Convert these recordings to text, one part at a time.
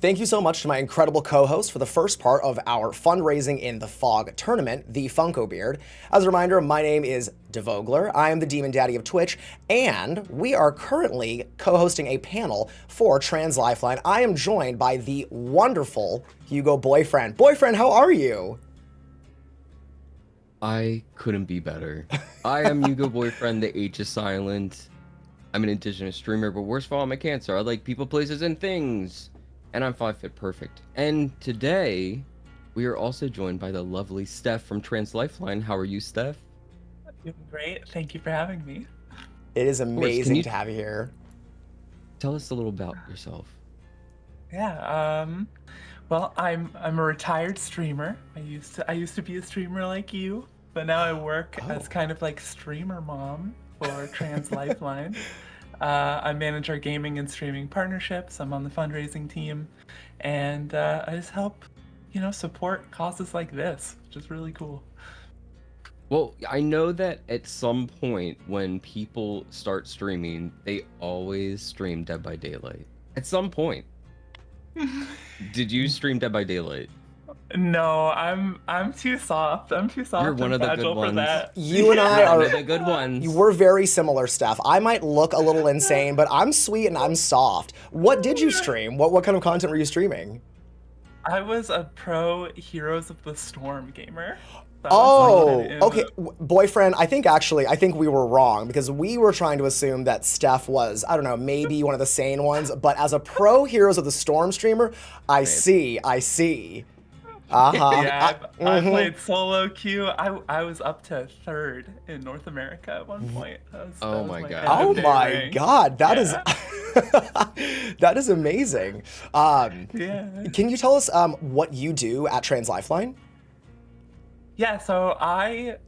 Thank you so much to my incredible co-host for the first part of our Fundraising in the Fog tournament, the Funko Beard. As a reminder, my name is Devoglaer. I am the Demon Daddy of Twitch, and we are currently co-hosting a panel for Trans Lifeline. I am joined by the wonderful Boyefran. Boyefran, how are you? I couldn't be better. I am Boyefran, the H is silent. I'm an indigenous streamer, but worst of all, I'm a Cancer. I like people, places, and things. And I'm 5 foot perfect. And today, we are also joined by the lovely Steph from Trans Lifeline. How are you, Steph? Doing great. Thank you for having me. It is amazing to have you here. Tell us a little about yourself. Yeah. Well, I'm a retired streamer. I used to be a streamer like you, but now I work as kind of like streamer mom for Trans Lifeline. I manage our gaming and streaming partnerships. I'm on the fundraising team, and I just help, support causes like this, which is really cool. Well, I know that at some point when people start streaming, they always stream Dead by Daylight. At some point. Did you stream Dead by Daylight? No, I'm too soft. I'm too soft. You're one of the good ones. For that. You and I are the good ones. We're very similar, Steph. I might look a little insane, but I'm sweet and I'm soft. What did you stream? What kind of content were you streaming? I was a pro Heroes of the Storm gamer. Okay. Boyefriend, I think we were wrong because we were trying to assume that Steph was, I don't know, maybe one of the sane ones, but as a pro Heroes of the Storm streamer, I see. Yeah, I played solo queue. I was up to 3rd in North America at one point. Oh my god, that is that is amazing. Can you tell us what you do at Trans Lifeline? Yeah, so I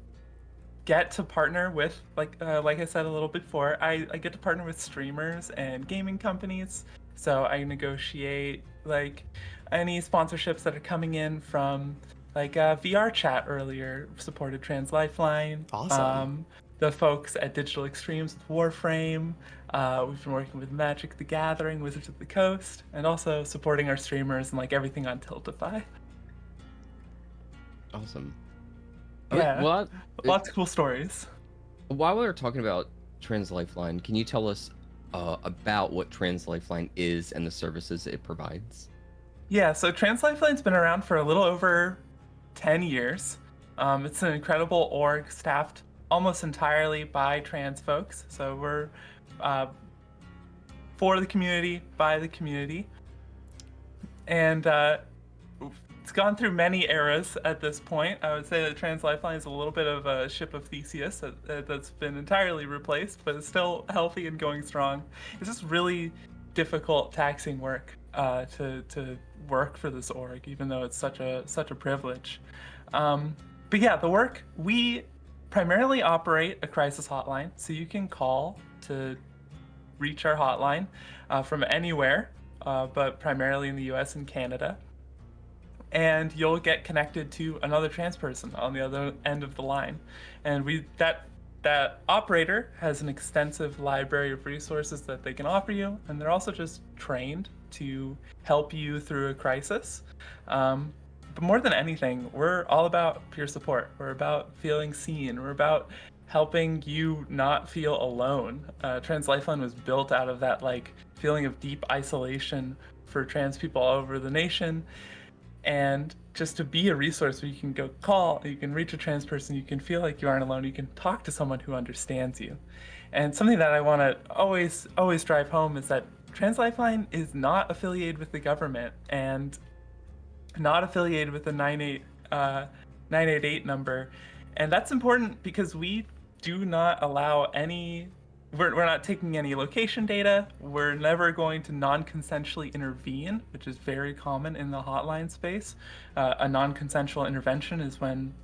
get to partner with, like I said a little bit before, I get to partner with streamers and gaming companies. So I negotiate like any sponsorships that are coming in from like VR Chat earlier supported Trans Lifeline. Awesome. The folks at Digital Extremes with Warframe. We've been working with Magic the Gathering, Wizards of the Coast, and also supporting our streamers and like everything on Tiltify. Awesome. Yeah, lots of cool stories. While we're talking about Trans Lifeline, can you tell us about what Trans Lifeline is and the services it provides? Yeah, so Trans Lifeline's been around for a little over 10 years. It's an incredible org staffed almost entirely by trans folks. So we're for the community, by the community. And it's gone through many eras at this point. I would say that Trans Lifeline is a little bit of a ship of Theseus that's been entirely replaced, but it's still healthy and going strong. It's just really difficult, taxing work to work for this org, even though it's such a privilege. But yeah, the work, we primarily operate a crisis hotline, so you can call to reach our hotline from anywhere, but primarily in the US and Canada. And you'll get connected to another trans person on the other end of the line. And that operator has an extensive library of resources that they can offer you, and they're also just trained to help you through a crisis. But more than anything, we're all about peer support. We're about feeling seen. We're about helping you not feel alone. Trans Lifeline was built out of that like feeling of deep isolation for trans people all over the nation. And just to be a resource where you can go call, you can reach a trans person, you can feel like you aren't alone, you can talk to someone who understands you. And something that I want to always drive home is that Trans Lifeline is not affiliated with the government and not affiliated with the 988 number. And that's important because we do not allow we're not taking any location data. We're never going to non-consensually intervene, which is very common in the hotline space. A non-consensual intervention is when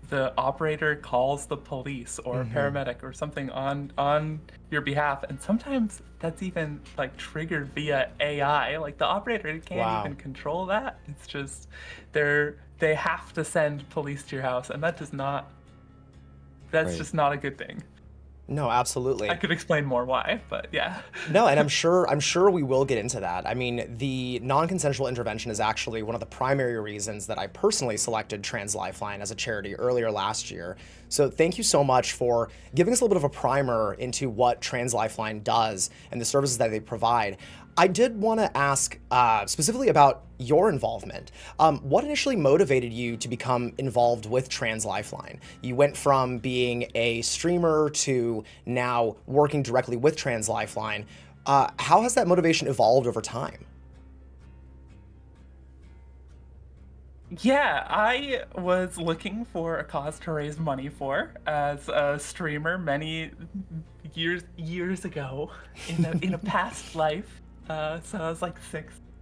the operator calls the police or a paramedic or something on your behalf, and sometimes that's even like triggered via AI. Like the operator can't even control that. It's just they have to send police to your house, and that's just not a good thing. No, absolutely. I could explain more why, but yeah. No, and I'm sure we will get into that. I mean, the non-consensual intervention is actually one of the primary reasons that I personally selected Trans Lifeline as a charity earlier last year. So thank you so much for giving us a little bit of a primer into what Trans Lifeline does and the services that they provide. I did want to ask specifically about your involvement. What initially motivated you to become involved with Trans Lifeline? You went from being a streamer to now working directly with Trans Lifeline. How has that motivation evolved over time? Yeah, I was looking for a cause to raise money for as a streamer many years ago in a past life. So I was like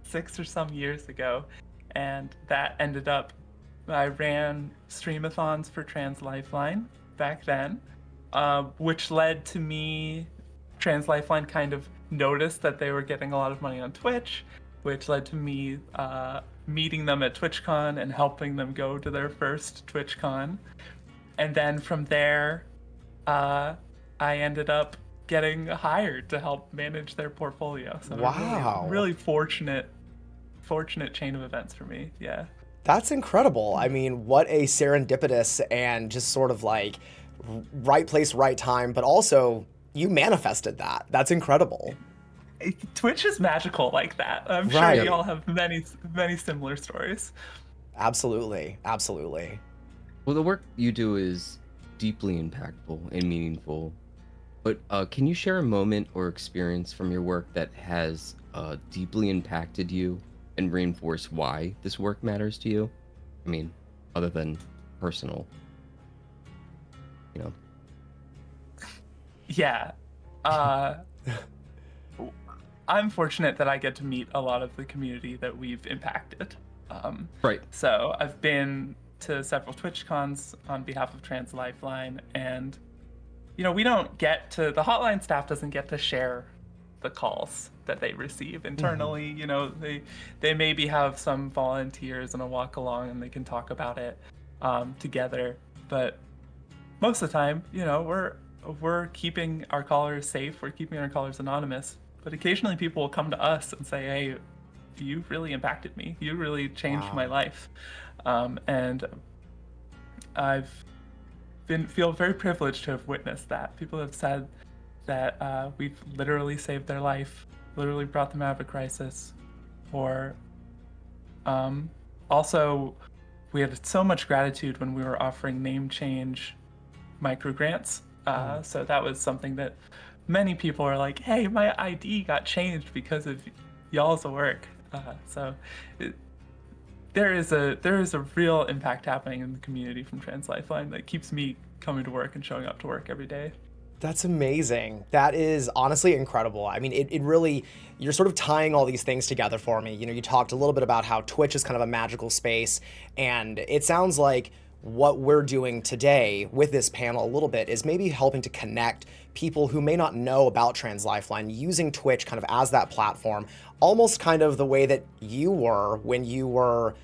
six or some years ago, and that ended up. I ran streamathons for Trans Lifeline back then, which led to me. Trans Lifeline kind of noticed that they were getting a lot of money on Twitch, which led to me meeting them at TwitchCon and helping them go to their first TwitchCon. And then from there, I ended up getting hired to help manage their portfolio. So Wow. really fortunate chain of events for me. Yeah. That's incredible. I mean, what a serendipitous and just sort of like right place, right time, but also you manifested that. That's incredible. Twitch is magical like that. I'm sure Right. you all have many similar stories. Absolutely. Absolutely. Well, the work you do is deeply impactful and meaningful. But can you share a moment or experience from your work that has deeply impacted you and reinforced why this work matters to you? I mean, other than personal, you know. Yeah. I'm fortunate that I get to meet a lot of the community that we've impacted. Right. So I've been to several TwitchCons on behalf of Trans Lifeline, and we don't get to, the hotline staff doesn't get to share the calls that they receive internally. They maybe have some volunteers and a walk along and they can talk about it together, but most of the time, we're keeping our callers safe, we're keeping our callers anonymous, but occasionally people will come to us and say, hey, you really impacted me, you really changed Wow. my life. And I've feel very privileged to have witnessed that. People have said that we've literally saved their life, literally brought them out of a crisis, or also we had so much gratitude when we were offering name change micro grants. So that was something that many people are like, hey, my ID got changed because of y'all's work. There is a real impact happening in the community from Trans Lifeline that keeps me coming to work and showing up to work every day. That's amazing. That is honestly incredible. I mean, it really, you're sort of tying all these things together for me. You talked a little bit about how Twitch is kind of a magical space, and it sounds like what we're doing today with this panel a little bit is maybe helping to connect people who may not know about Trans Lifeline, using Twitch kind of as that platform, almost kind of the way that you were when you were,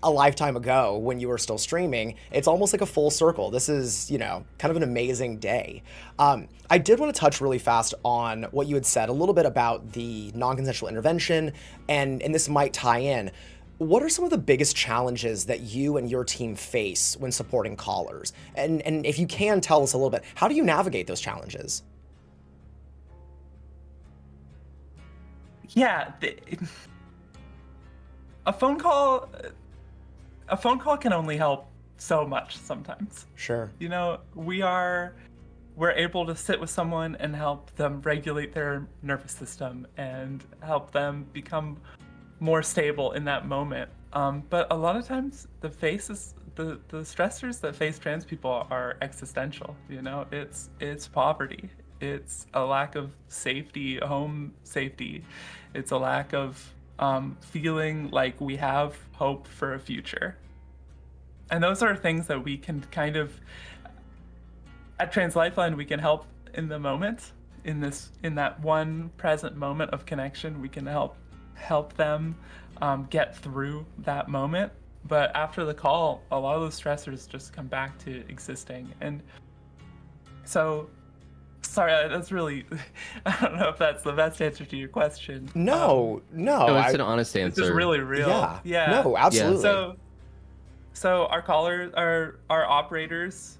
a lifetime ago when you were still streaming. It's almost like a full circle. This is, kind of an amazing day. I did want to touch really fast on what you had said a little bit about the non-consensual intervention, and this might tie in. What are some of the biggest challenges that you and your team face when supporting callers? And if you can tell us a little bit, how do you navigate those challenges? Yeah, a phone call can only help so much sometimes. Sure. We're able to sit with someone and help them regulate their nervous system and help them become more stable in that moment. But a lot of times the stressors that face trans people are existential. It's poverty. It's a lack of safety, home safety. It's a lack of feeling like we have hope for a future. And those are things that we can kind of, at Trans Lifeline, we can help in the moment, in that one present moment of connection. We can help them get through that moment. But after the call, a lot of those stressors just come back to existing. And so Sorry, that's really, I don't know if that's the best answer to your question. No, no, No, it's an honest It's just answer. really real. yeah, Yeah. no, Yeah. absolutely. So our callers, our operators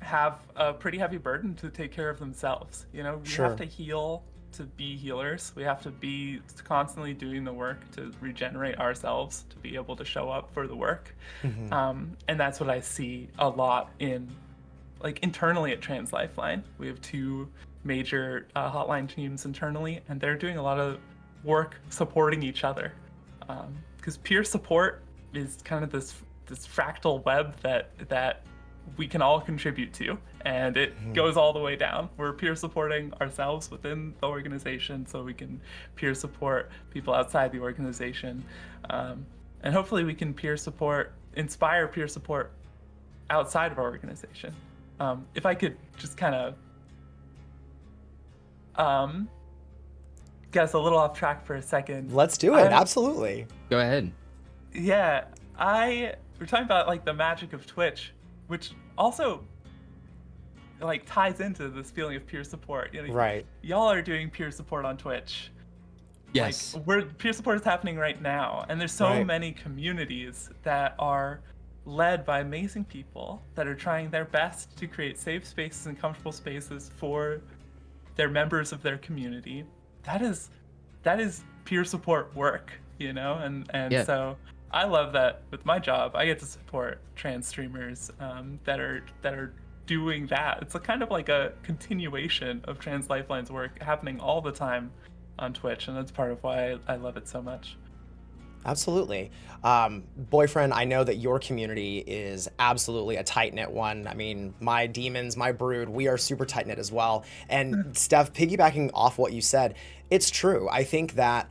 have a pretty heavy burden to take care of themselves. You know, we Sure. have to heal to be healers. We have to be constantly doing the work to regenerate ourselves to be able to show up for the work. And that's what I see a lot in, like, internally at Trans Lifeline. We have two major hotline teams internally, and they're doing a lot of work supporting each other. Because peer support is kind of this fractal web that we can all contribute to, and it goes all the way down. We're peer supporting ourselves within the organization, so we can peer support people outside the organization, and hopefully we can inspire peer support outside of our organization. If I could just kind of get us a little off track for a second. Let's do it. Absolutely. Go ahead. Yeah, we're talking about like the magic of Twitch, which also like ties into this feeling of peer support. You know, Right. Y'all are doing peer support on Twitch. Yes. Like, peer support is happening right now, and there's so Right. many communities that are led by amazing people that are trying their best to create safe spaces and comfortable spaces for their members of their community. That is peer support work, you know, and Yeah. so I love that with my job I get to support trans streamers that are doing that. It's a kind of like a continuation of Trans Lifeline's work happening all the time on Twitch, and that's part of why I love it so much. Absolutely. Boyfriend, I know that your community is absolutely a tight-knit one. I mean, my demons, my brood, we are super tight-knit as well. And Steph, piggybacking off what you said, it's true. I think that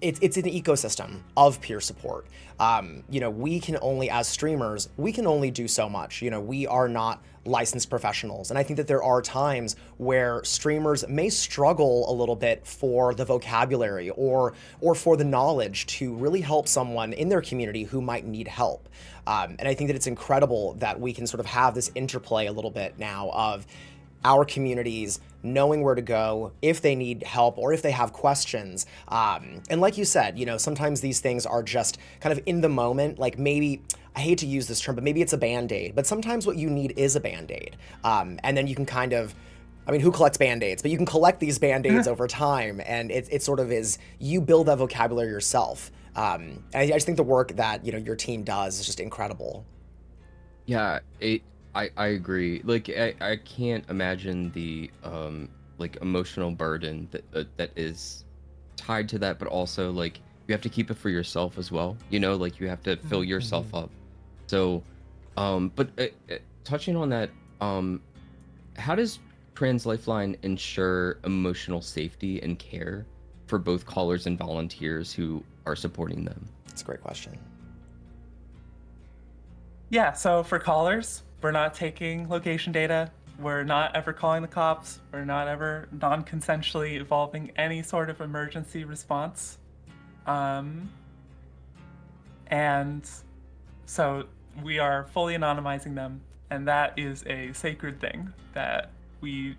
it's an ecosystem of peer support. You know, we can only, as streamers, we can only do so much. You know, we are not licensed professionals. And I think that there are times where streamers may struggle a little bit for the vocabulary or for the knowledge to really help someone in their community who might need help. And I think that it's incredible that we can sort of have this interplay a little bit now of our communities knowing where to go if they need help or if they have questions. And like you said, you know, sometimes these things are just kind of in the moment, like maybe, I hate to use this term, but maybe it's a Band-Aid, but sometimes what you need is a Band-Aid. And then you can kind of, I mean, who collects Band-Aids? But you can collect these Band-Aids over time, and it sort of is, you build that vocabulary yourself. And I just think the work that, you know, your team does is just incredible. Yeah, I agree. Like I can't imagine the like emotional burden that is tied to that, but also like you have to keep it for yourself as well. You know, like you have to fill yourself up. So, but touching on that, how does Trans Lifeline ensure emotional safety and care for both callers and volunteers who are supporting them? That's a great question. Yeah, so for callers, we're not taking location data. We're not ever calling the cops. We're not ever non-consensually evolving any sort of emergency response. And so we are fully anonymizing them, and that is a sacred thing that we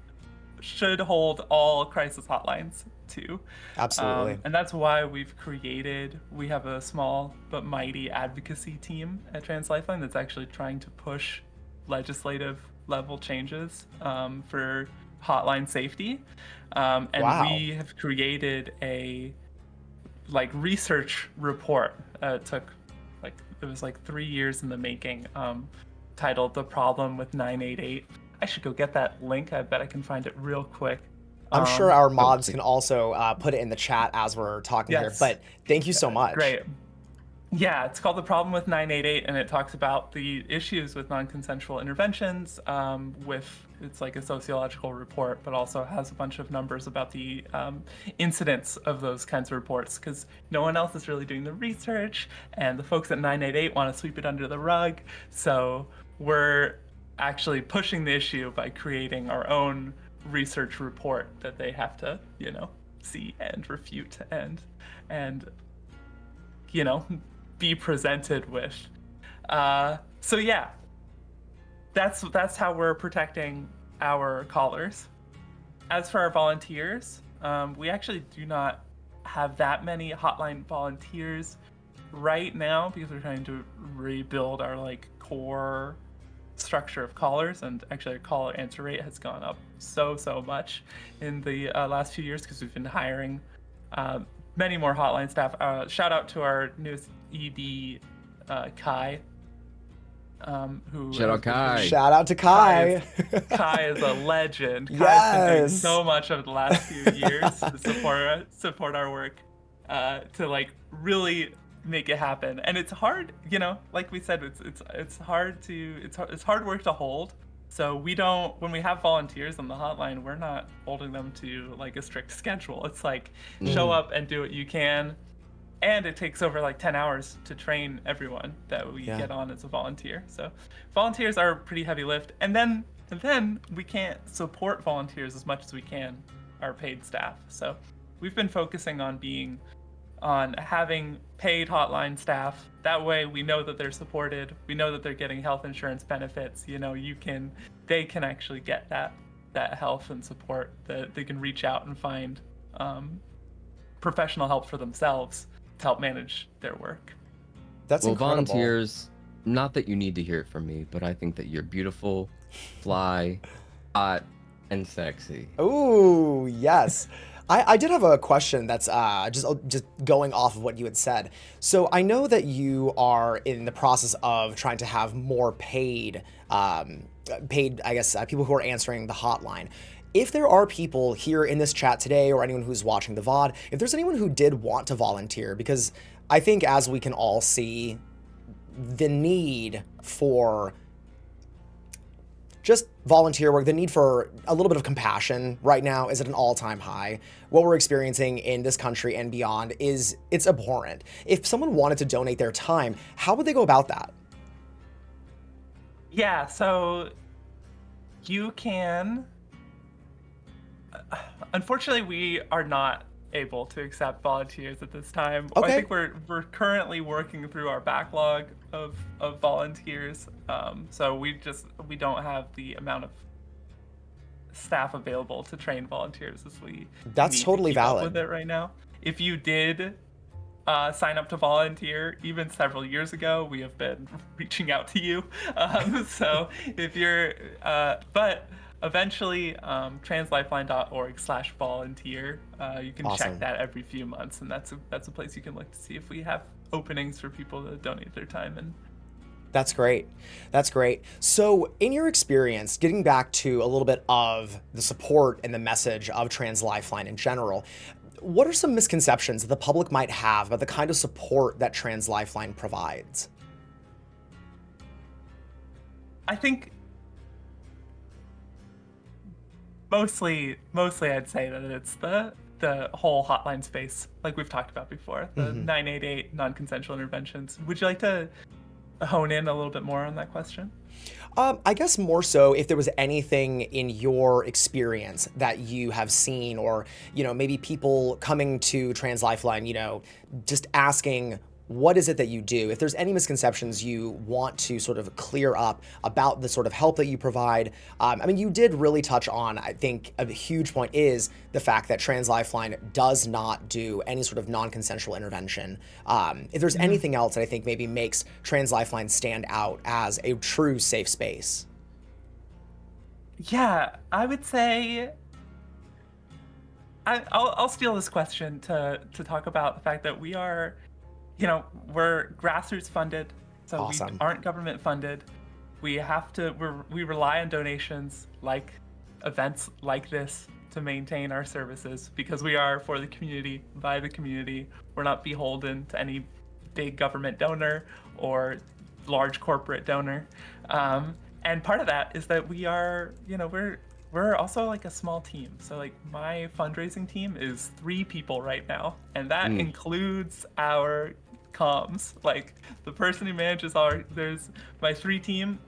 should hold all crisis hotlines to. Absolutely. And that's why we have a small but mighty advocacy team at Trans Lifeline that's actually trying to push legislative level changes for hotline safety. And Wow. we have created a research report. It was 3 years in the making, titled "The Problem with 988." I should go get that link. I bet I can find it real quick. I'm sure our mods can also put it in the chat as we're talking here, Yes. but thank you so much. Great. Yeah, it's called "The Problem with 988," and it talks about the issues with non-consensual interventions. It's like a sociological report, but also has a bunch of numbers about the incidence of those kinds of reports, because no one else is really doing the research, and the folks at 988 want to sweep it under the rug. So we're actually pushing the issue by creating our own research report that they have to, see and refute and be presented with. So yeah, that's how we're protecting our callers. As for our volunteers, we actually do not have that many hotline volunteers right now because we're trying to rebuild our like core structure of callers, and actually our caller answer rate has gone up so much in the last few years because we've been hiring many more hotline staff. Shout out to our newest ED, Kai. Who Shout out Kai. Shout out to Kai. Kai is a legend. Kai's been doing Yes. so much over the last few years to support our work, to like really make it happen. And it's hard, you know, like we said, it's hard work to hold. So we don't, when we have volunteers on the hotline, we're not holding them to like a strict schedule. It's like show up and do what you can. And it takes over like 10 hours to train everyone that we get on as a volunteer. So volunteers are a pretty heavy lift. And then we can't support volunteers as much as we can our paid staff. So we've been focusing on having paid hotline staff. That way we know that they're supported. We know that they're getting health insurance benefits. You know, they can actually get that health and support, that they can reach out and find professional help for themselves to help manage their work. That's incredible. Volunteers, not that you need to hear it from me, but I think that you're beautiful, fly, hot, and sexy. Ooh, yes. I did have a question that's just going off of what you had said. So I know that you are in the process of trying to have more paid, I guess, people who are answering the hotline. If there are people here in this chat today, or anyone who's watching the VOD, if there's anyone who did want to volunteer, because I think as we can all see, the need for just volunteer work, the need for a little bit of compassion right now is at an all-time high. What we're experiencing in this country and beyond it's abhorrent. If someone wanted to donate their time, how would they go about that? Yeah, so you can... Unfortunately, we are not able to accept volunteers at this time. Okay. I think we're currently working through our backlog of volunteers. So we don't have the amount of staff available to train volunteers as we That's need totally to keep up valid. with it right now. If you did sign up to volunteer even several years ago, we have been reaching out to you. So if you're, but eventually, translifeline.org/volunteer. You can Awesome. check that every few months, and that's a place you can look to see if we have openings for people to donate their time. And That's great. That's great. So in your experience, getting back to a little bit of the support and the message of Trans Lifeline in general, what are some misconceptions that the public might have about the kind of support that Trans Lifeline provides? I think mostly I'd say that it's the whole hotline space, like we've talked about before, the 988 non-consensual interventions. Would you like to hone in a little bit more on that question? I guess more so if there was anything in your experience that you have seen, or, maybe people coming to Trans Lifeline, just asking, what is it that you do? If there's any misconceptions you want to sort of clear up about the sort of help that you provide. You did really touch on, I think a huge point is the fact that Trans Lifeline does not do any sort of non-consensual intervention. If there's anything else that I think maybe makes Trans Lifeline stand out as a true safe space. Yeah, I would say I'll steal this question to talk about the fact that we are, we're grassroots funded, so Awesome. We aren't government funded. We rely on donations, like events like this, to maintain our services, because we are for the community, by the community. We're not beholden to any big government donor or large corporate donor. And part of that is that we are, we're also like a small team. So like my fundraising team is 3 people right now, and that includes our comms. Like the person who manages there's my 3 team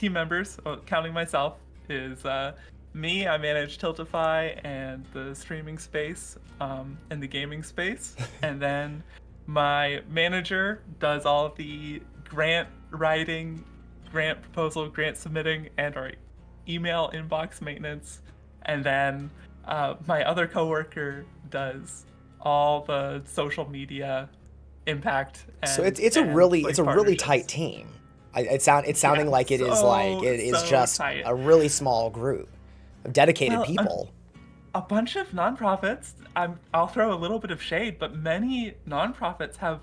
members, counting myself, is me. I manage Tiltify and the streaming space, and the gaming space. And then my manager does all of the grant writing, grant proposal, grant submitting, and our email inbox maintenance, and then my other coworker does all the social media impact. And, So it's a and, really like, it's a really tight partnerships. team. It's sounding Yeah, like it is so just tight. a really small group of dedicated Well, people. A bunch of nonprofits. I'll throw a little bit of shade, but many nonprofits have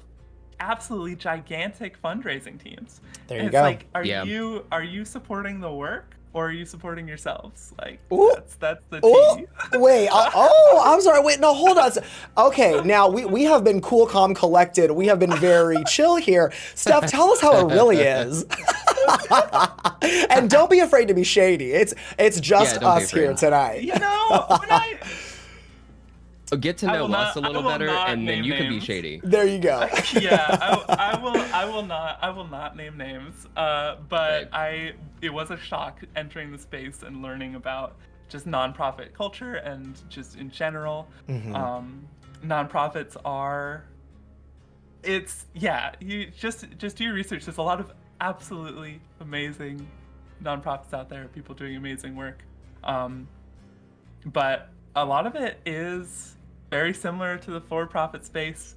absolutely gigantic fundraising teams. There And you it's go. like, Yeah. are you supporting the work, or are you supporting yourselves? Like, Ooh. that's the Oh, tea. wait. I'm sorry. Wait, no, hold on. Okay, now we have been cool, calm, collected. We have been very chill here. Steph, tell us how it really is. And don't be afraid to be shady. It's just don't be us here afraid. tonight. You know, when I Get to I know will us not- a I little will better, not and then name you can be names. shady. There you go. yeah, I will not name names. But it was a shock entering the space and learning about just nonprofit culture and just in general. Nonprofits are. You just do your research. There's a lot of absolutely amazing nonprofits out there, people doing amazing work. But a lot of it is very similar to the for-profit space,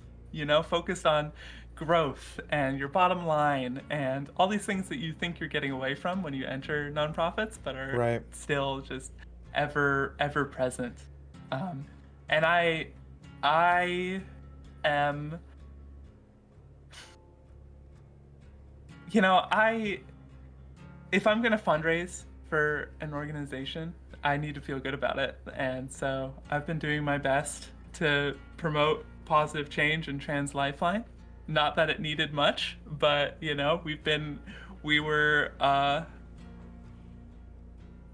focused on growth and your bottom line and all these things that you think you're getting away from when you enter nonprofits, but are Right. still just ever present. And I am, if I'm gonna fundraise for an organization, I need to feel good about it. And so I've been doing my best to promote positive change in Trans Lifeline. Not that it needed much, but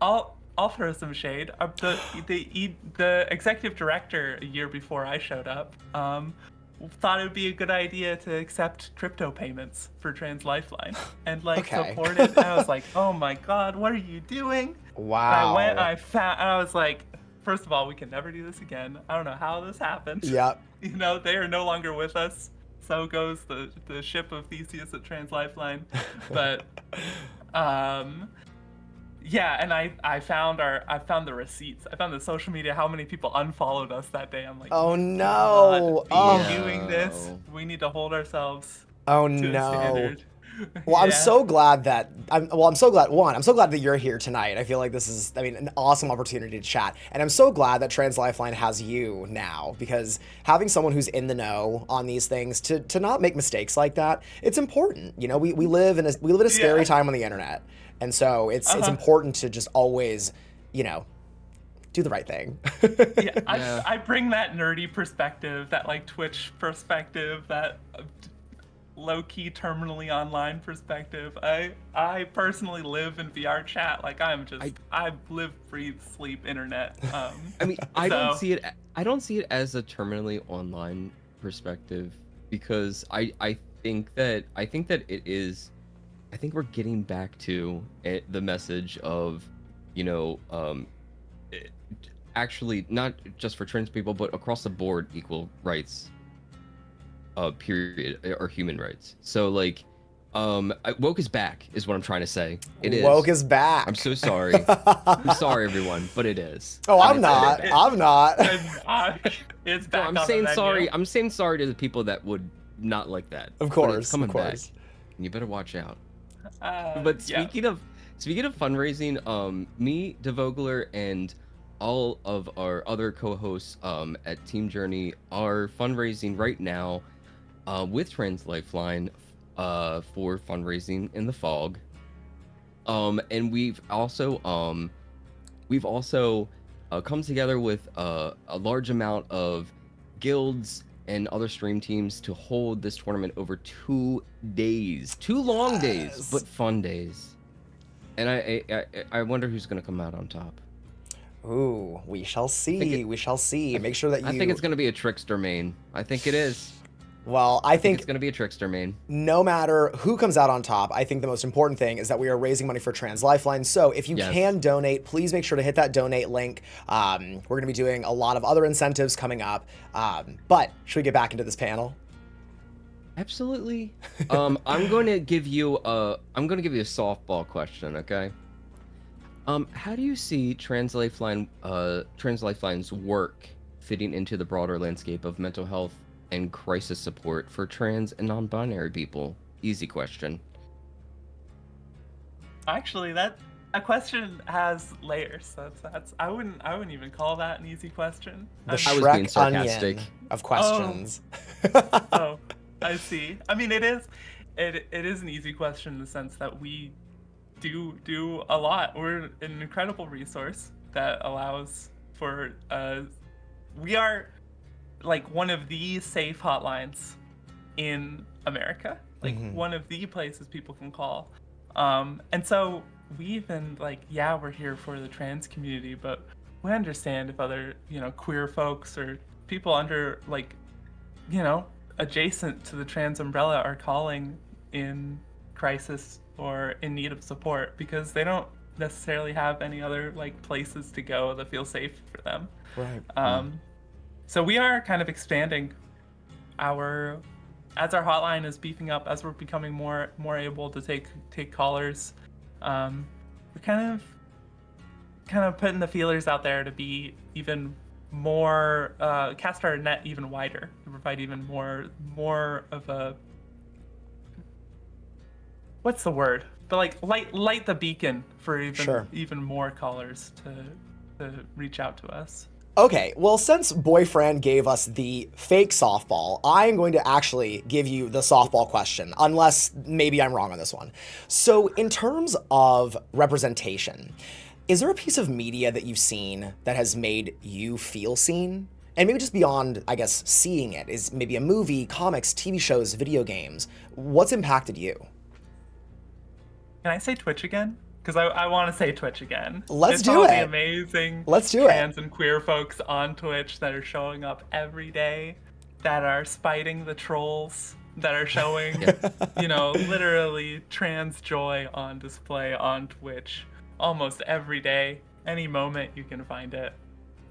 I'll throw some shade. The executive director a year before I showed up thought it would be a good idea to accept crypto payments for Trans Lifeline and Okay. support it. And I was like, oh my god, what are you doing? Wow. And I was like, first of all, we can never do this again. I don't know how this happened. Yep. They are no longer with us. So goes the ship of Theseus at Trans Lifeline. But yeah, and I found the receipts. I found the social media, how many people unfollowed us that day. I'm like, Oh no. not Oh. doing this. We need to hold ourselves Oh to a no. standard. Well, I'm Yeah. so glad that I'm so glad that you're here tonight. I feel like this is, an awesome opportunity to chat. And I'm so glad that Trans Lifeline has you now, because having someone who's in the know on these things to not make mistakes like that, it's important. We live in a scary Yeah. time on the internet. And so it's important to just always, do the right thing. Yeah, Yeah. I bring that nerdy perspective, that Twitch perspective, that low-key terminally online perspective. I personally live in VR chat. I live, breathe, sleep internet. I mean, I don't So- see it. I don't see it as a terminally online perspective, because I think that it is. I think we're getting back to the message of, actually not just for trans people, but across the board, equal rights. Period, or human rights. So woke is back, is what I'm trying to say. It is. Woke is back. I'm so sorry. I'm sorry, everyone, but it is. Oh, I'm It's not. back. I'm not. It's No, back I'm on saying the menu. sorry. I'm saying sorry to the people that would not like that. Of But course, it's coming of course. back, and you better watch out. Yeah. But speaking of fundraising, me, Devoglaer, and all of our other co-hosts at Team Journey are fundraising right now with Trans Lifeline for fundraising in the fog. And we've also come together with a large amount of guilds and other stream teams to hold this tournament over 2 days. 2 long days, but fun days. And I wonder who's gonna come out on top. Ooh, we shall see. We shall see. Make sure that you. I think it's gonna be a trickster main. I think it is. Well, I It's think gonna be a trickster main. no matter who comes out on top, I think the most important thing is that we are raising money for Trans Lifeline. So if you Yes. can donate, please make sure to hit that donate link. We're going to be doing a lot of other incentives coming up. But should we get back into this panel? Absolutely. I'm going to give you a softball question, okay? How do you see Trans Lifeline's work fitting into the broader landscape of mental health and crisis support for trans and non-binary people? Easy question. Actually, that question has layers. That's I wouldn't even call that an easy question. The I was being Shrek sarcastic. onion of questions. Oh, I see. I mean, it is an easy question in the sense that we do a lot. We're an incredible resource that allows for we are like one of the safe hotlines in America, like one of the places people can call. And so we even like, yeah, we're here for the trans community, but we understand if other, queer folks or people under like, adjacent to the trans umbrella are calling in crisis or in need of support because they don't necessarily have any other like places to go that feel safe for them. Right. So we are kind of expanding as our hotline is beefing up, as we're becoming more able to take callers. We're kind of putting the feelers out there to be even more cast our net even wider, to provide even more of a, what's the word? But like light the beacon for even more callers to reach out to us. Okay, well, since Boyefran gave us the fake softball, I'm going to actually give you the softball question, unless maybe I'm wrong on this one. So, in terms of representation, is there a piece of media that you've seen that has made you feel seen? And maybe just beyond, I guess, seeing it, is maybe a movie, comics, TV shows, video games. What's impacted you? Can I say Twitch again? Because I want to say Twitch again. Let's it's do all it. The amazing Let's do trans and queer folks on Twitch that are showing up every day, that are spiting the trolls, that are showing, literally trans joy on display on Twitch almost every day, any moment you can find it.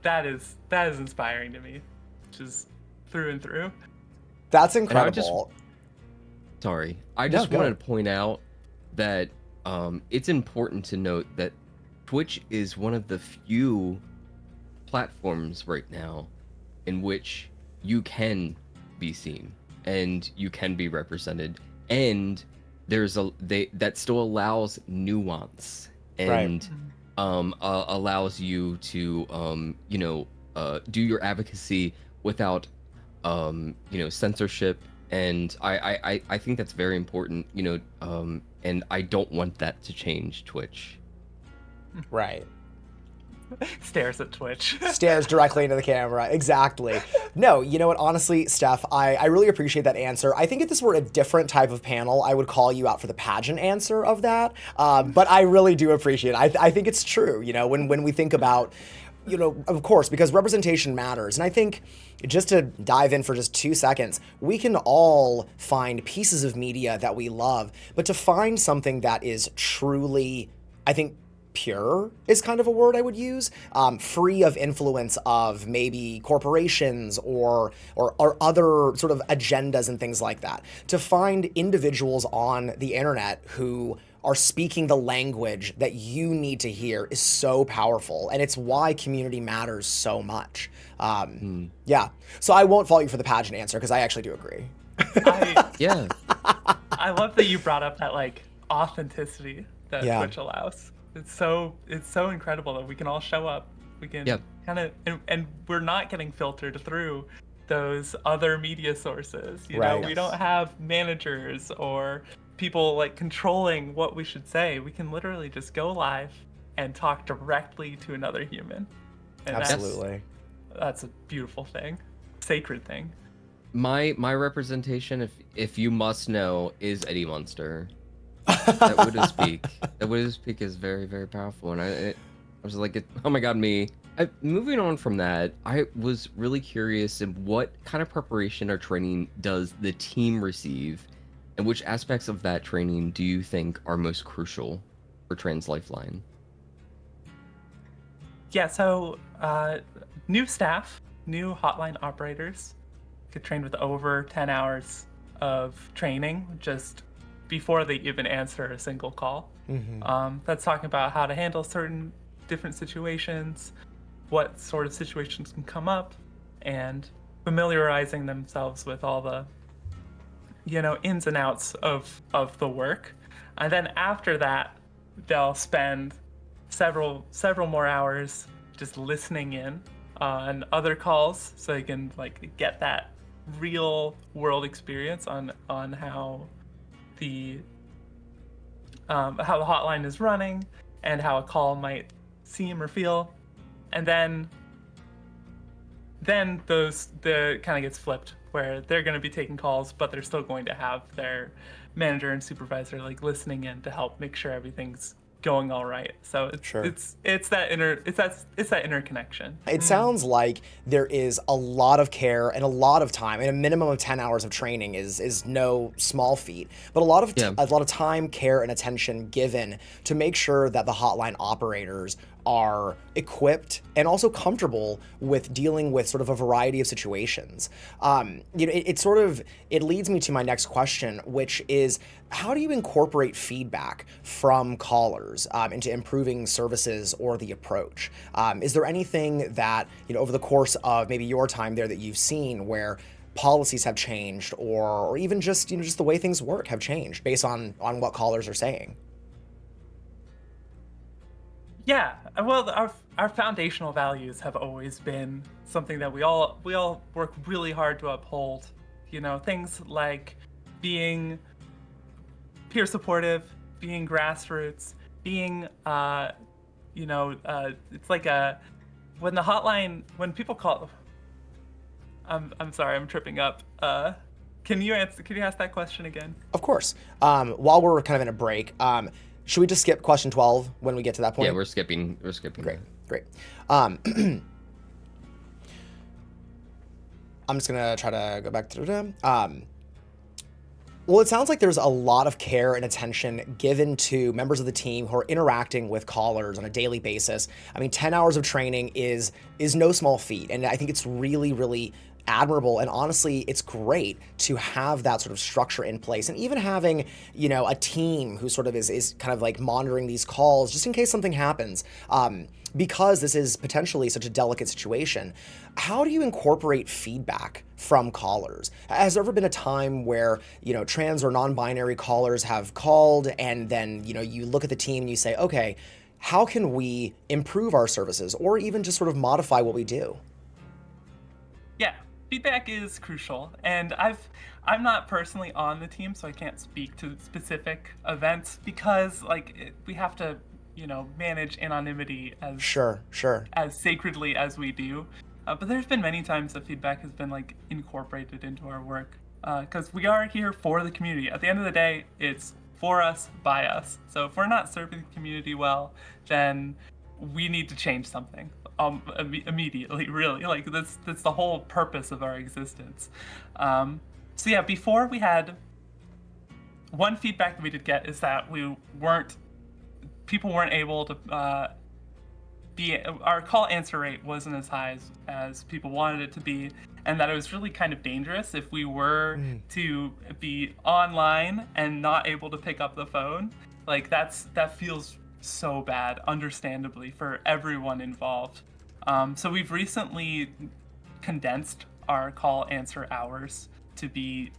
That is inspiring to me, just through and through. That's incredible. I just wanted to point out that it's important to note that Twitch is one of the few platforms right now in which you can be seen and you can be represented, and that still allows nuance and allows you to do your advocacy without censorship. And I think that's very important, and I don't want that to change Twitch. Right. Stares at Twitch. Stares directly into the camera. Exactly. No, you know what? Honestly, Steph, I really appreciate that answer. I think if this were a different type of panel, I would call you out for the pageant answer of that. But I really do appreciate it. I think it's true, when we think about, of course, because representation matters. And I think just to dive in for just 2 seconds, we can all find pieces of media that we love, but to find something that is truly, I think, pure is kind of a word I would use, free of influence of maybe corporations or other sort of agendas and things like that. To find individuals on the internet who are speaking the language that you need to hear is so powerful, and it's why community matters so much. Yeah, so I won't fault you for the pageant answer because I actually do agree. I love that you brought up that like authenticity that Twitch allows. It's so incredible that we can all show up. We can kind of, and we're not getting filtered through those other media sources. We don't have managers or people like controlling what we should say. We can literally just go live and talk directly to another human. And absolutely. That's a beautiful thing, sacred thing. My representation, if you must know, is Eddie Munster. That Widow Speak. That Widow Speak is very, very powerful, and I was like, oh my god, me. Moving on from that, I was really curious in what kind of preparation or training does the team receive, and which aspects of that training do you think are most crucial for Trans Lifeline? Yeah, so new staff, new hotline operators get trained with over 10 hours of training just before they even answer a single call. That's talking about how to handle certain different situations, what sort of situations can come up, and familiarizing themselves with all the ins and outs of the work. And then after that, they'll spend several more hours just listening in on other calls, so they can like get that real world experience on how the hotline is running and how a call might seem or feel. And then the kind of gets flipped, where they're going to be taking calls, but they're still going to have their manager and supervisor like listening in to help make sure everything's going all right. So it's that interconnection. It sounds like there is a lot of care and a lot of time, and a minimum of 10 hours of training is no small feat, but a lot of time, care, and attention given to make sure that the hotline operators are equipped and also comfortable with dealing with sort of a variety of situations. It leads me to my next question, which is, how do you incorporate feedback from callers into improving services or the approach? Is there anything that, over the course of maybe your time there, that you've seen where policies have changed, or even just the way things work have changed based on what callers are saying? Yeah, well, our foundational values have always been something that we all work really hard to uphold. Things like being peer supportive, being grassroots, being it's like when people call. I'm sorry, I'm tripping up. Can you ask that question again? Of course. While we're kind of in a break, should we just skip question 12 when we get to that point? Yeah, we're skipping. Great. I'm just gonna try to go back to well, it sounds like there's a lot of care and attention given to members of the team who are interacting with callers on a daily basis. I mean, 10 hours of training is no small feat, and I think it's really, really admirable, and honestly, it's great to have that sort of structure in place, and even having a team who sort of is kind of like monitoring these calls just in case something happens, because this is potentially such a delicate situation. How do you incorporate feedback from callers? Has there ever been a time where trans or non-binary callers have called, and then you look at the team and you say, okay, how can we improve our services, or even just sort of modify what we do? Yeah. Feedback is crucial, and I'm not personally on the team, so I can't speak to specific events, because we have to manage anonymity as as sacredly as we do. But there's been many times that feedback has been incorporated into our work, because we are here for the community. At the end of the day, it's for us, by us. So if we're not serving the community well, then we need to change something. Immediately, really. That's the whole purpose of our existence. So yeah, before we had one feedback that we did get is that people weren't able to our call answer rate wasn't as high as people wanted it to be, and that it was really kind of dangerous if we were to be online and not able to pick up the phone. That feels so bad, understandably, for everyone involved. So we've recently condensed our call answer hours to be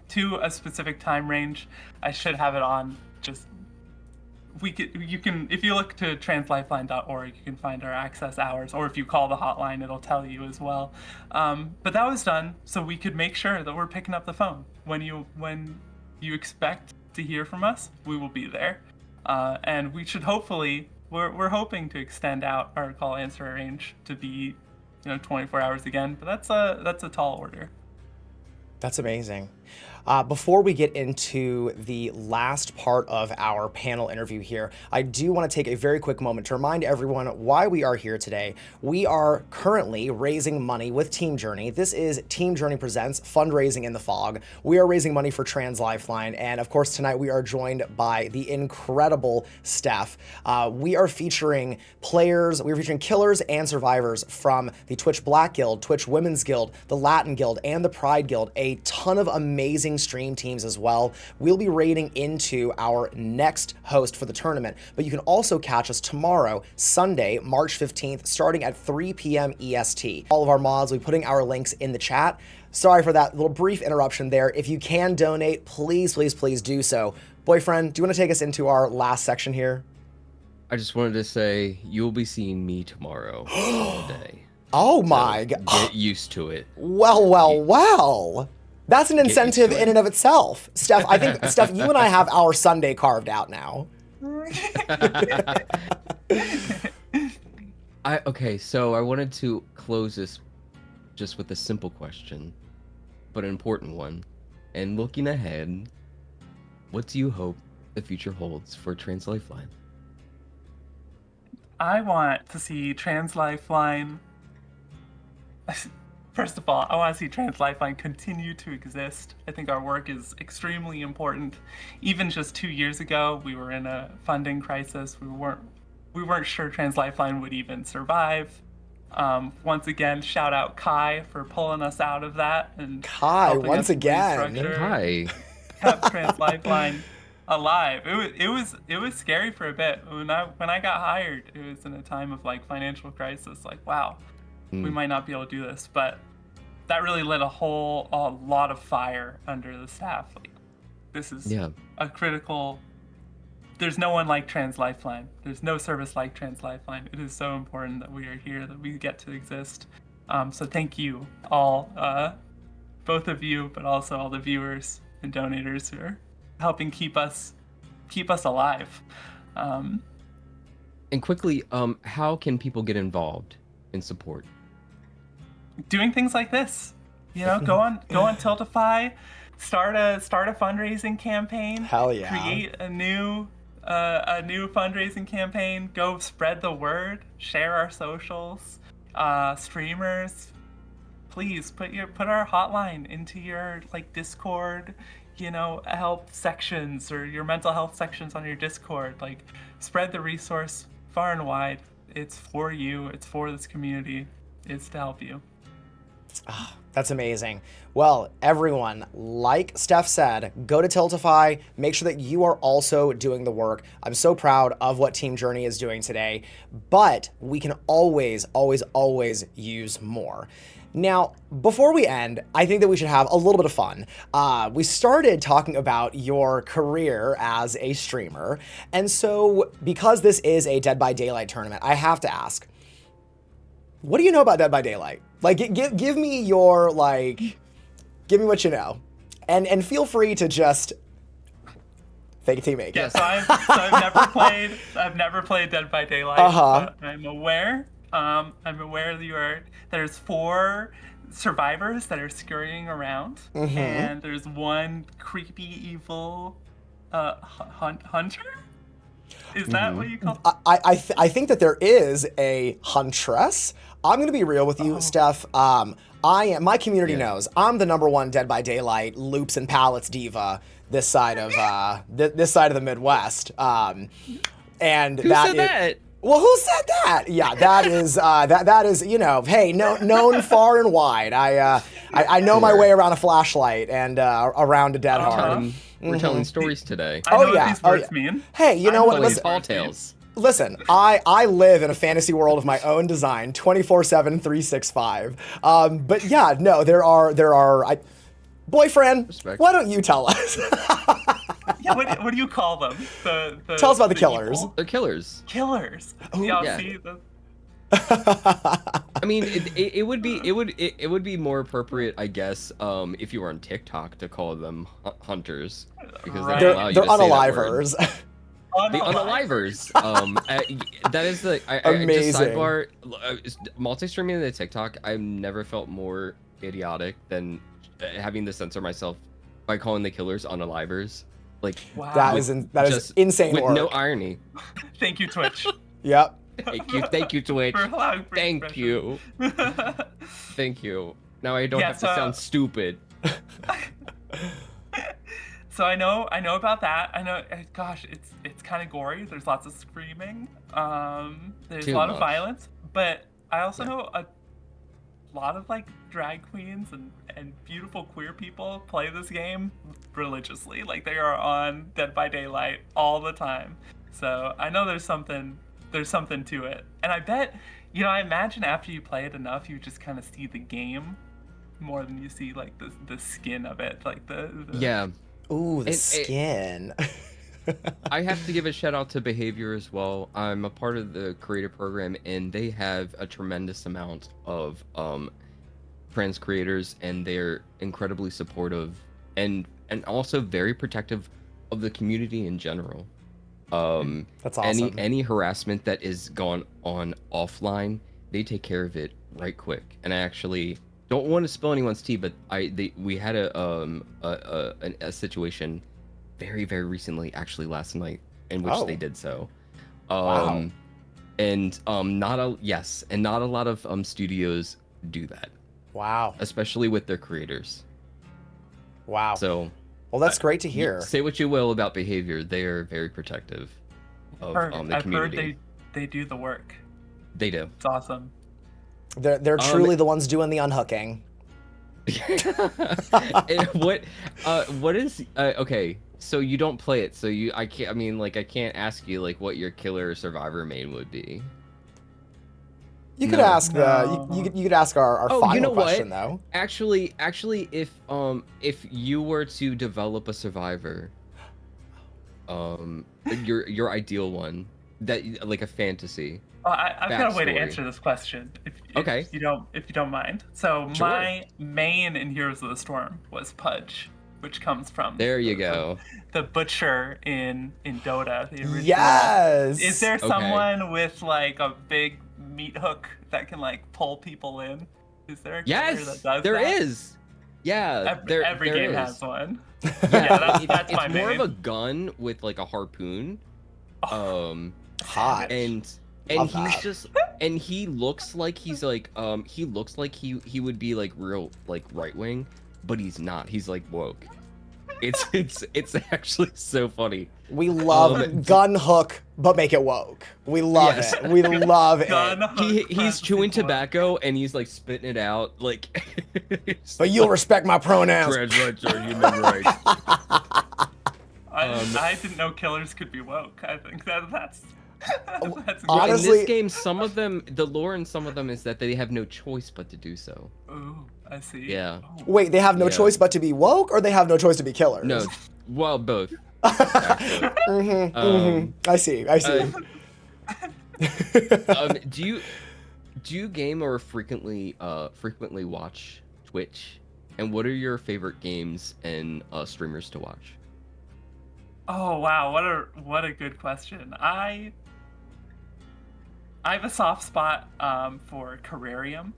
to a specific time range. I should have it on. You can, if you look to translifeline.org, you can find our access hours, or if you call the hotline, it'll tell you as well. But that was done so we could make sure that we're picking up the phone when you expect to hear from us. We will be there. And we should hopefully, we're hoping to extend out our call answer range to be 24 hours again, but that's a tall order. That's amazing. Before we get into the last part of our panel interview here, I do want to take a very quick moment to remind everyone why we are here today. We are currently raising money with Team Journey. This is Team Journey Presents Fundraising in the Fog. We are raising money for Trans Lifeline, and of course tonight we are joined by the incredible Steph. We are featuring killers and survivors from the Twitch Black Guild, Twitch Women's Guild, the Latin Guild, and the Pride Guild. A ton of amazing hosting stream teams as well. We'll be raiding into our next host for the tournament, but you can also catch us tomorrow, Sunday, March 15th, starting at 3 p.m. EST. All of our mods will be putting our links in the chat. Sorry for that little brief interruption there. If you can donate, please, please, please do so. Boyfriend, do you want to take us into our last section here? I just wanted to say you'll be seeing me tomorrow all day. Oh my God. Get used to it. Well. That's an incentive in and of itself. Steph, I think, Steph, you and I have our Sunday carved out now. Okay, so I wanted to close this just with a simple question, but an important one. And looking ahead, what do you hope the future holds for Trans Lifeline? I want to see Trans Lifeline. First of all, I want to see Trans Lifeline continue to exist. I think our work is extremely important. Even just 2 years ago, we were in a funding crisis. We weren't sure Trans Lifeline would even survive. Once again, shout out Kai for pulling us out of that and Kai once again. Kai kept Trans Lifeline alive. It was scary for a bit. When I got hired, it was in a time of like financial crisis. Like, wow, we might not be able to do this, but that really lit a lot of fire under the staff. Like, this is a critical. There's no one like Trans Lifeline. There's no service like Trans Lifeline. It is so important that we are here, that we get to exist. So thank you all, both of you, but also all the viewers and donators who are helping keep us alive. And quickly, how can people get involved in support? Doing things like this, go on Tiltify, start a fundraising campaign. Hell yeah! Create a new fundraising campaign. Go spread the word. Share our socials. Streamers, please put our hotline into your Discord, help sections or your mental health sections on your Discord. Spread the resource far and wide. It's for you. It's for this community. It's to help you. That's amazing. Well, everyone, like Steph said, go to Tiltify, make sure that you are also doing the work. I'm so proud of what Team Journey is doing today, but we can always, always, always use more. Now, before we end, I think that we should have a little bit of fun. We started talking about your career as a streamer, and so because this is a Dead by Daylight tournament, I have to ask, what do you know about Dead by Daylight? Give me your, give me what you know. And feel free to just fake it till you make it. Yeah, so I've never played Dead by Daylight. But I'm aware that there's 4 survivors that are scurrying around, and there's one creepy, evil hunter? Is that what you call it? I think that there is a huntress. I'm gonna be real with you, Steph. My community knows I'm the #1 Dead by Daylight loops and pallets diva this side of this side of the Midwest. And who said that? Well, who said that? Yeah, that is that is hey, known far and wide. I know my way around a flashlight and around a dead heart. We're telling stories today. I know what these words mean. Hey, you know what? Listen, tall tales. Listen, I live in a fantasy world of my own design, 24/7, 365. But yeah, no, there are. Boyfriend, Respect. why don't you tell us? Yeah, what do you call them? Tell us about the killers. Evil? They're killers. Killers. Yeah. See. I mean, it would be more appropriate, I guess, if you were on TikTok to call them hunters, because Right. they allow you They're to say that word. unalivers. The unalivers. That is the Amazing. Just sidebar. Multi-streaming the TikTok, I've never felt more idiotic than having to censor myself by calling the killers unalivers. Wow. That is insane with work. no irony. Thank you, Twitch. Yep. Thank you, Twitch. For allowing free Thank expression. you. Thank you. Now I don't have to sound stupid. So I know about that. I know. Gosh, it's kind of gory. There's lots of screaming. There's Too a lot much. of violence. But I also know lot of like drag queens and beautiful queer people play this game religiously. Like they are on Dead by Daylight all the time. So I know there's something to it. And I bet, I imagine after you play it enough, you just kind of see the game more than you see like the skin of it, like the... Yeah. Ooh, the skin. I have to give a shout out to Behavior as well. I'm a part of the creator program, and they have a tremendous amount of trans creators, and they're incredibly supportive and also very protective of the community in general. That's awesome. Any harassment that is gone on offline, they take care of it right quick. And I actually don't want to spill anyone's tea, but we had a situation very, very recently, actually last night, in which they did so. Wow. And not a lot of studios do that. Wow. Especially with their creators. Wow. So, well, that's great to hear. Say what you will about Behavior, they are very protective of the community. I've heard they do the work. They do. It's awesome. They're truly the ones doing the unhooking. What is okay? So you don't play it, so I can't ask you like what your killer or survivor main would be. You could ask you could ask our final question though. Actually, if you were to develop a survivor, your ideal one, that like a fantasy. I've got a way to answer this question. If you don't mind. So Sure. My main in Heroes of the Storm was Pudge, which comes from the butcher in Dota, the original. Yes. Is there someone with like a big meat hook that can like pull people in? Is there a character that does that? There is. Yeah, every there game is. has one. Yeah, that's my it's main. more of a gun with like a harpoon. Hot. And Love he's that. just and he looks like he's like he looks like he would be like real like right wing, but he's not. He's like woke. It's actually so funny. We love gun hook, but make it woke. We love it. We love it. He's chewing tobacco and he's like spitting it out like. But you'll respect my pronouns. Trans rights are human rights. I didn't know killers could be woke. I think that's Honestly, in this game, some of them, the lore in some of them is that they have no choice but to do so. Ooh, I see. Yeah. wait, they have no choice but to be woke, or they have no choice to be killers? No, well, both. I see. Do you game or frequently watch Twitch? And what are your favorite games and streamers to watch? Oh wow, what a good question. I have a soft spot for Carrarium.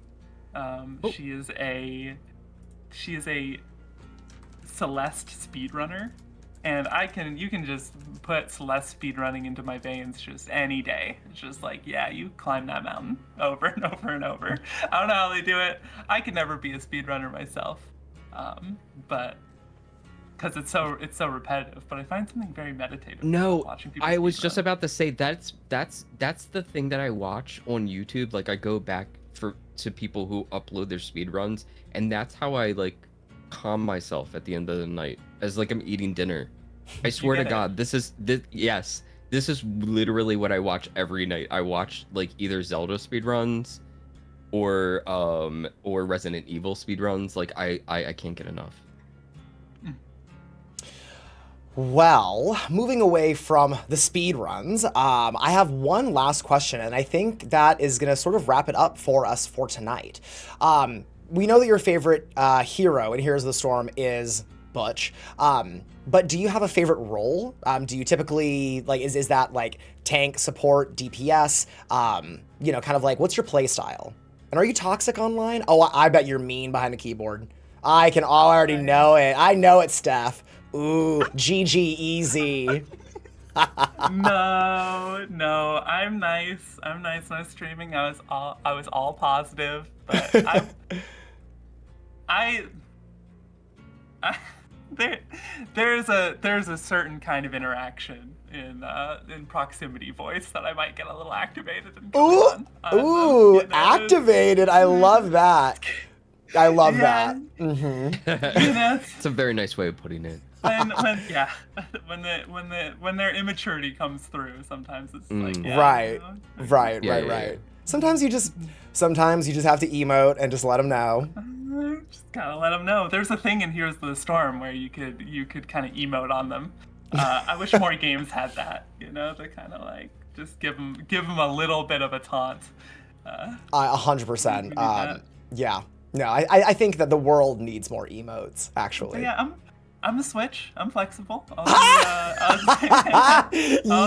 She is a Celeste speedrunner, and you can just put Celeste speedrunning into my veins just any day. It's just like, yeah, you climb that mountain over and over and over. I don't know how they do it. I could never be a speedrunner myself, but because it's so repetitive. But I find something very meditative. No, watching people I was speedrun. just about to say that's the thing that I watch on YouTube. Like I go back to people who upload their speedruns, and that's how I like calm myself at the end of the night as like I'm eating dinner. I swear to God, this is literally what I watch every night. I watch like either Zelda speedruns or Resident Evil speedruns. Like I can't get enough. Well, moving away from the speed runs, I have one last question, and I think that is going to sort of wrap it up for us for tonight. We know that your favorite hero in Heroes of the Storm is Butch, but do you have a favorite role? Do you typically, like, is that like tank, support, DPS? Kind of like, what's your play style? And are you toxic online? Oh, I bet you're mean behind a keyboard. I already know it. I know it, Steph. Ooh, GG easy. No, I'm nice. I'm nice when I'm streaming. I was all positive, but there's a certain kind of interaction in proximity voice that I might get a little activated and Ooh, you know, activated. I love that. I love that. you know, It's a very nice way of putting it. when their immaturity comes through, sometimes it's like, yeah, Right, you know, right, Yeah, right, yeah, right. yeah. Sometimes you just have to emote and just let them know. just gotta let them know. There's a thing in Here's the Storm where you could kind of emote on them. I wish more games had that, you know, to kind of like just give them a little bit of a taunt. 100%. that. Yeah. No, I think that the world needs more emotes, So actually. yeah, I'm the Switch. I'm flexible. I'll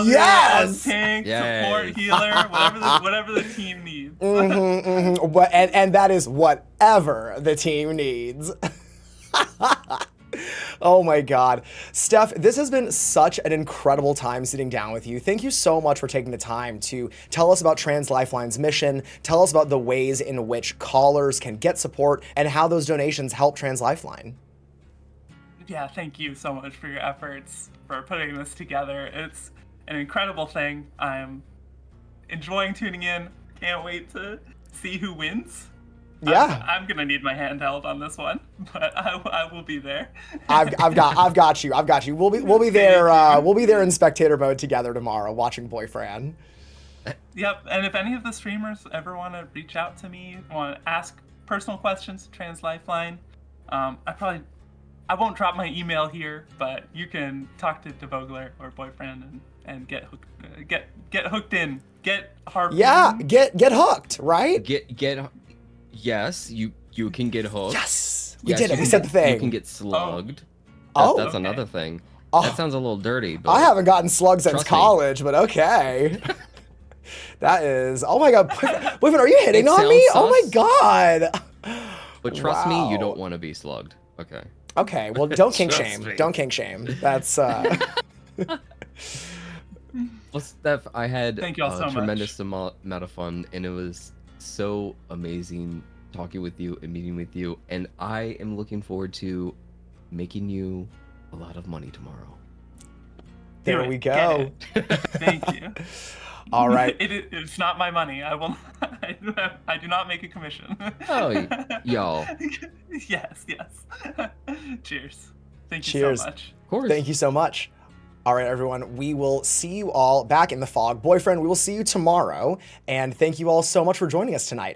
do Yes! tank, Yes. support, healer, whatever the team needs. And that is whatever the team needs. Oh my God. Steph, this has been such an incredible time sitting down with you. Thank you so much for taking the time to tell us about Trans Lifeline's mission, tell us about the ways in which callers can get support, and how those donations help Trans Lifeline. Yeah, thank you so much for your efforts for putting this together. It's an incredible thing. I'm enjoying tuning in. Can't wait to see who wins. Yeah. I'm gonna need my handheld on this one, but I will be there. I've got you. We'll be there. We'll be there in spectator mode together tomorrow, watching Boyefran. Yep. And if any of the streamers ever want to reach out to me, want to ask personal questions to Trans Lifeline, I won't drop my email here, but you can talk to Devoglaer or Boyefran and get hooked in, get harpooned. Yeah, get hooked, right? Yes, you can get hooked. Yes, we Yes, did you it. We can said the thing. You can get slugged. Oh. That's Okay. another thing. Oh. That sounds a little dirty, but I haven't gotten slugged since Trust me. college, but okay. That is. Oh my God, Boyfriend, are you hitting It on me? sounds Oh my sus. God. But trust me, you Wow. don't want to be slugged. Okay. Okay, well, don't kink Trust shame. me. Don't kink shame. That's. Well, Steph, I had Thank you all so a much. tremendous amount of fun, and it was so amazing talking with you and meeting with you. And I am looking forward to making you a lot of money tomorrow. There Do we it. go. Get it. Thank you. All right. It's not my money. I will. I do not make a commission. Oh, y'all. Yes. Cheers. Thank you Cheers. so much. Of course. Thank you so much. All right, everyone. We will see you all back in the fog. Boyfriend, we will see you tomorrow. And thank you all so much for joining us tonight.